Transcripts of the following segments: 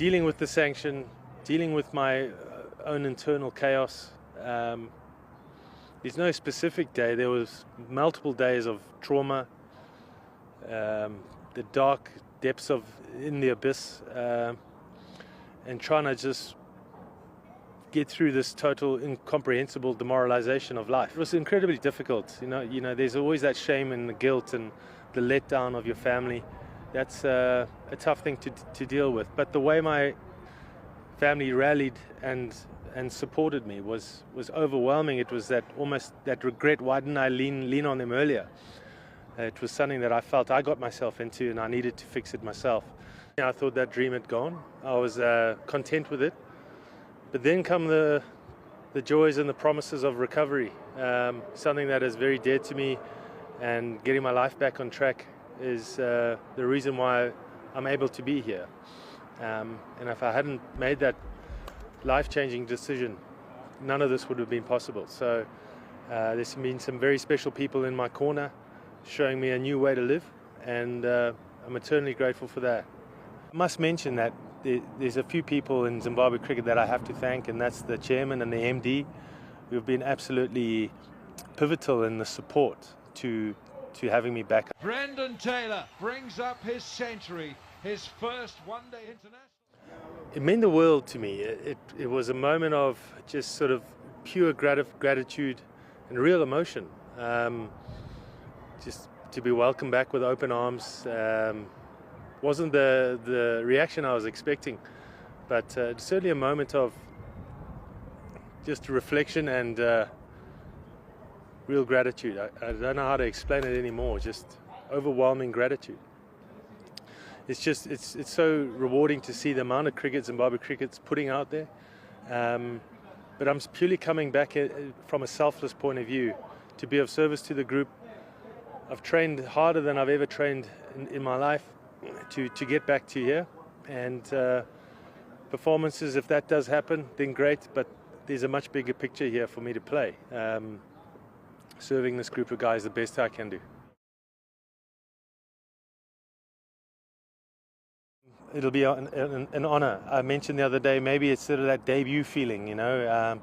dealing with the sanction, dealing with my own internal chaos. There's no specific day. There was multiple days of trauma, the dark depths of in the abyss, and trying to just get through this total incomprehensible demoralization of life. It was incredibly difficult. You know, there's always that shame and the guilt and the letdown of your family. That's a tough thing to deal with. But the way my family rallied and supported me was overwhelming. It was almost that regret. Why didn't I lean on them earlier? It was something that I felt I got myself into, and I needed to fix it myself. I thought that dream had gone. I was content with it. But then come the joys and the promises of recovery, something that is very dear to me, and getting my life back on track is the reason why I'm able to be here. And if I hadn't made that life-changing decision, none of this would have been possible. So there's been some very special people in my corner showing me a new way to live, and I'm eternally grateful for that. I must mention that there's a few people in Zimbabwe cricket that I have to thank, and that's the chairman and the MD, who have been absolutely pivotal in the support to having me back. Brendan Taylor brings up his century, his first one-day international. It meant the world to me. It was a moment of just sort of pure gratitude and real emotion. Just to be welcomed back with open arms. Wasn't the reaction I was expecting, but certainly a moment of just reflection and real gratitude. I don't know how to explain it anymore, just overwhelming gratitude. It's so rewarding to see the amount of cricket Zimbabwe cricket's putting out there, but I'm purely coming back from a selfless point of view to be of service to the group. I've trained harder than I've ever trained in my life to get back to here, and performances, if that does happen, then great, but there's a much bigger picture here for me to play. Serving this group of guys the best I can do. It'll be an honor. I mentioned the other day, maybe it's sort of that debut feeling, you know,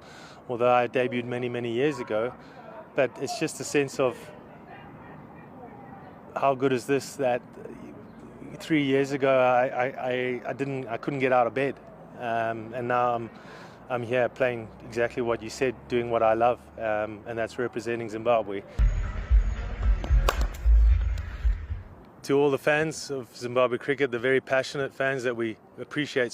although I debuted many years ago, but it's just a sense of how good is this, that 3 years ago I couldn't get out of bed, and now I'm here playing exactly what you said, doing what I love, and that's representing Zimbabwe. To all the fans of Zimbabwe cricket, the very passionate fans that we appreciate